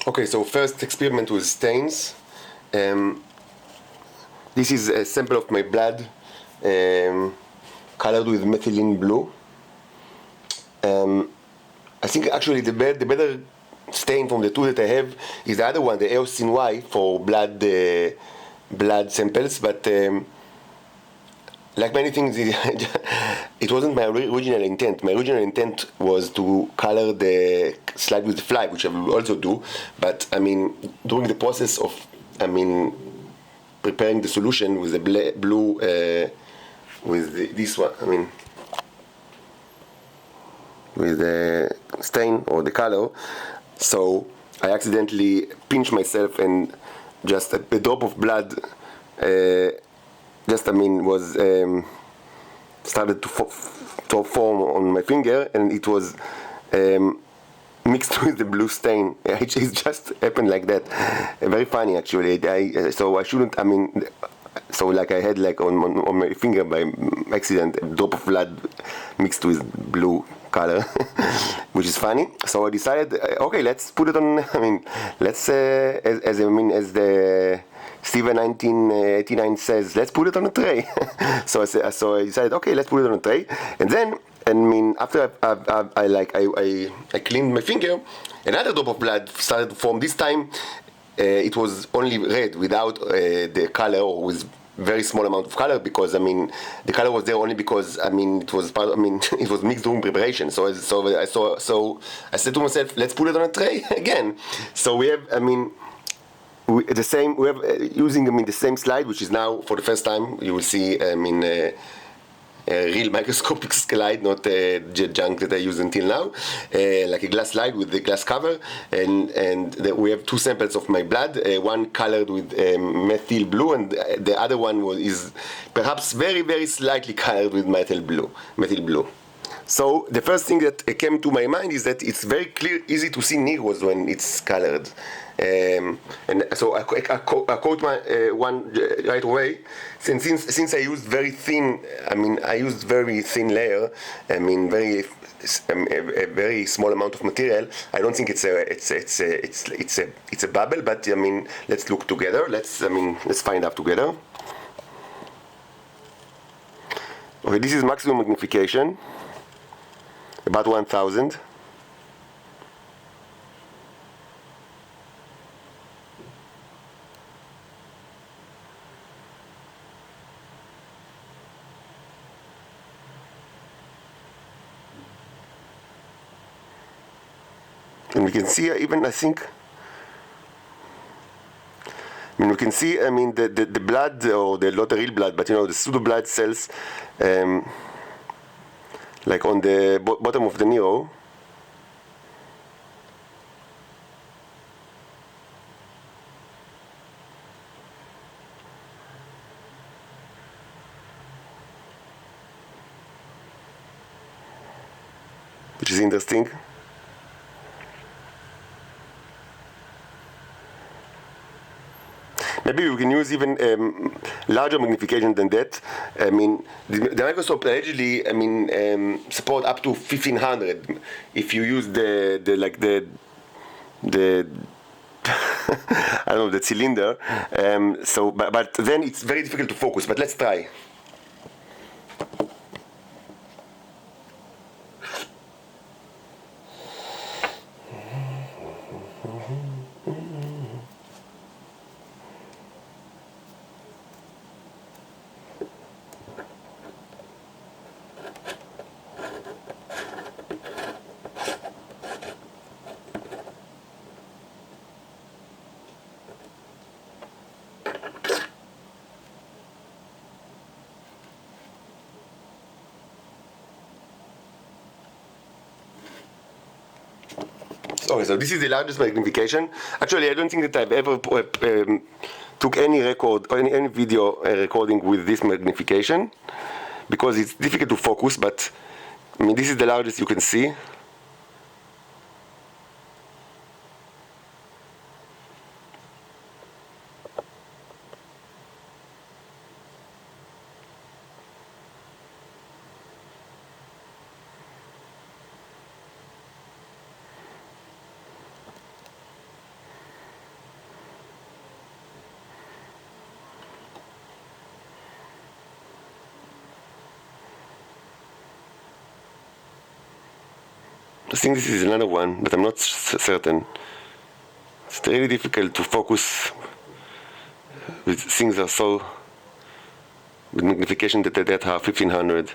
Okay, so first experiment with stains. This is a sample of my blood colored with methylene blue. I think actually the better stain from the two that I have is the other one, the Eosin Y, for blood samples, but like many things, it wasn't my original intent. My original intent was to color the slide with the fly, which I will also do. But I mean, during the process of, preparing the solution with the blue, with this one, with the stain or the color, so I accidentally pinched myself and just a drop of blood was started to form on my finger, and it was mixed with the blue stain. It just happened like that. Very funny, actually. So I shouldn't. So like I had like on my finger by accident a drop of blood mixed with blue color, which is funny. So I decided, okay, let's put it on. Let's as the Steven 1989 says, let's put it on a tray. so I decided, okay, let's put it on a tray, and then. After I cleaned my finger, another drop of blood started to form. This time, it was only red without the color, or with very small amount of color, because the color was there only because it was part. It was mixed during preparation. So I said to myself, let's put it on a tray again. So we have we have using the same slide, which is now for the first time you will see a real microscopic slide, not junk that I use until now, like a glass slide with the glass cover, and we have two samples of my blood, one colored with methyl blue, and the other one is perhaps very, very slightly colored with methyl blue. So the first thing that came to my mind is that it's very clear, easy to see needles when it's colored. And so I quote my one right away. Since I used very thin, I used very thin layer. A very small amount of material. I don't think it's a bubble, but let's look together. Let's find out together. Okay, this is maximum magnification, about 1000. And we can see even, I think, we can see, the blood, or not the real blood, but the pseudo blood cells, like on the bottom of the needle. Which is interesting. Maybe we can use even larger magnification than that. The microscope allegedly, support up to 1500 if you use the I don't know, the cylinder. But then it's very difficult to focus. But let's try. Okay, so this is the largest magnification. Actually, I don't think that I've ever took any record or any video recording with this magnification, because it's difficult to focus. But this is the largest you can see. I think this is another one, but I'm not certain. It's really difficult to focus with things that are so with magnification that are 1500.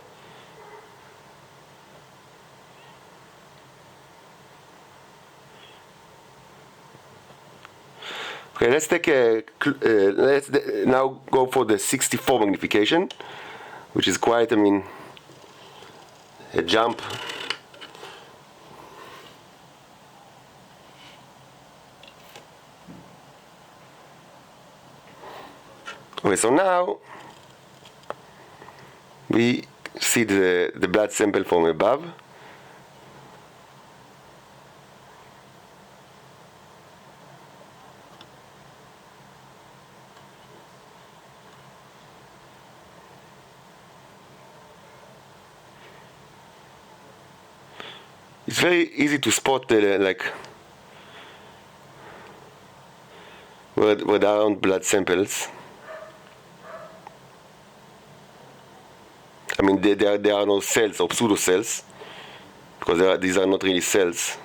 Okay, let's take let's now go for the 64 magnification, which is quite, a jump. Okay, so now we see the blood sample from above. It's very easy to spot the where there aren't blood samples. There are no cells or pseudo cells, because these are not really cells.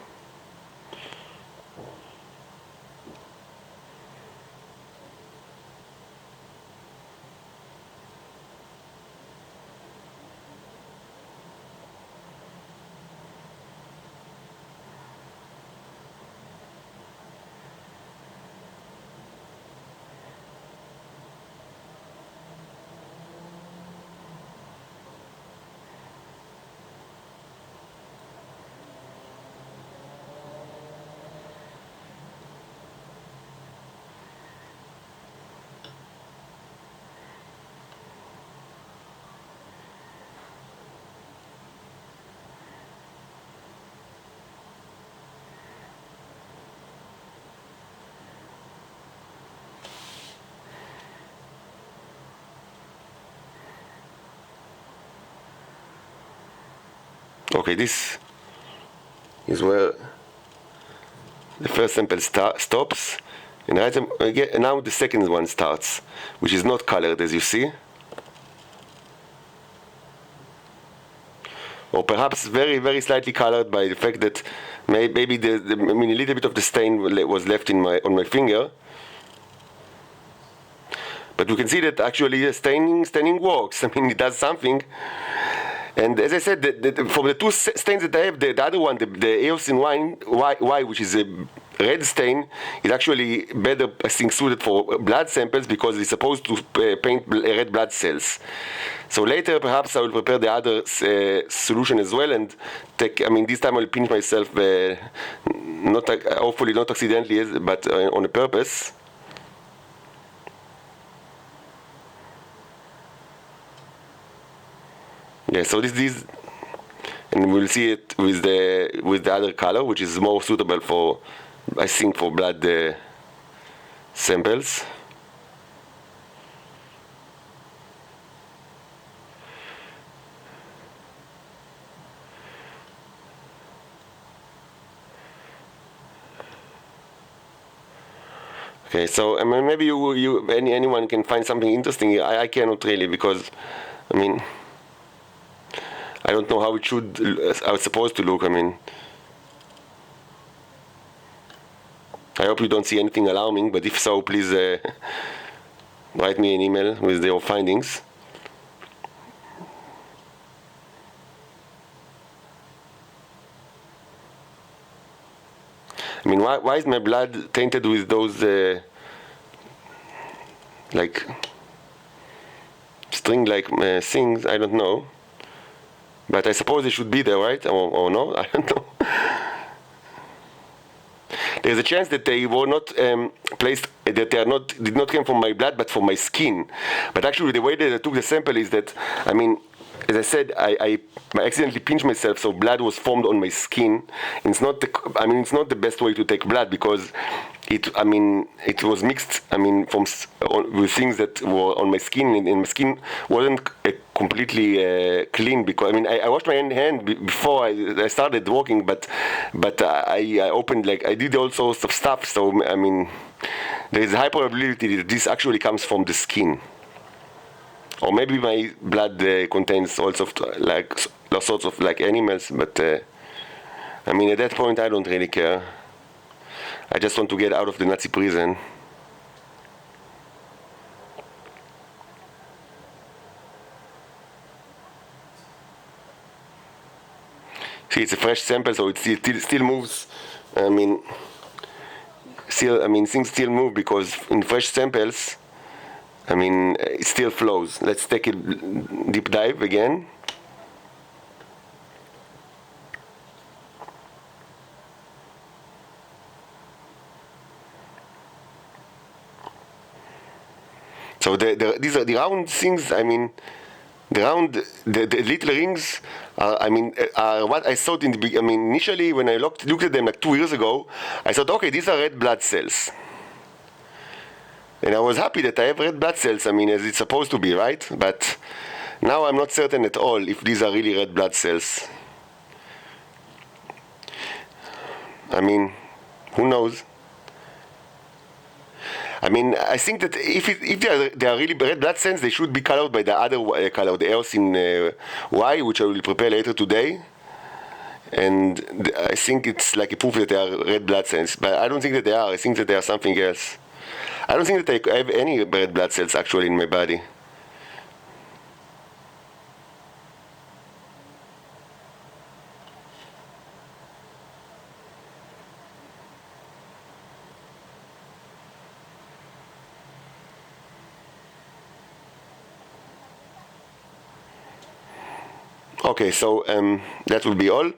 Okay, this is where the first sample stops, and now the second one starts, which is not colored, as you see, or perhaps very, very slightly colored by the fact that maybe a little bit of the stain was left on my finger. But you can see that actually staining works. It does something. And as I said, from the two stains that I have, the other one, the Eosin Y, which is a red stain, is actually better, I think, suited for blood samples because it's supposed to paint red blood cells. So later, perhaps I will prepare the other solution as well and take. This time I'll pinch myself, hopefully not accidentally, but on a purpose. Yeah, so this is, and we'll see it with the other color, which is more suitable for, I think, for blood samples. Okay, so maybe anyone can find something interesting. I cannot really, because I don't know how it's supposed to look. I hope you don't see anything alarming, but if so, please write me an email with your findings. Why is my blood tainted with those string-like things? I don't know. But I suppose they should be there, right? Or no? I don't know. There's a chance that they were not placed, that they did not come from my blood, but from my skin. But actually, the way that I took the sample is that, as I said, I accidentally pinched myself, so blood was formed on my skin. And it's not the best way to take blood because it was mixed. With things that were on my skin, and my skin wasn't completely clean because I washed my hand before I started walking, but I opened, I did all sorts of stuff. So there is a high probability that this actually comes from the skin. Or maybe my blood contains all sorts of animals, but I mean, at that point, I don't really care. I just want to get out of the Nazi prison. See, it's a fresh sample, so it still moves. I mean, things still move because in fresh samples, I mean, it still flows. Let's take a deep dive again. So these are the round things. I mean, the little rings are, are what I thought in the I mean, initially when I looked at them like 2 years ago, I thought, okay, these are red blood cells. And I was happy that I have red blood cells, I mean, as it's supposed to be, right? But now I'm not certain at all if these are really red blood cells. I mean, who knows? I mean, I think that if they are really red blood cells, they should be colored by the other color, the earth in Y, which I will prepare later today. And I think it's like a proof that they are red blood cells. But I don't think that they are. I think that they are something else. I don't think that I have any red blood cells actually in my body. Okay, so that will be all.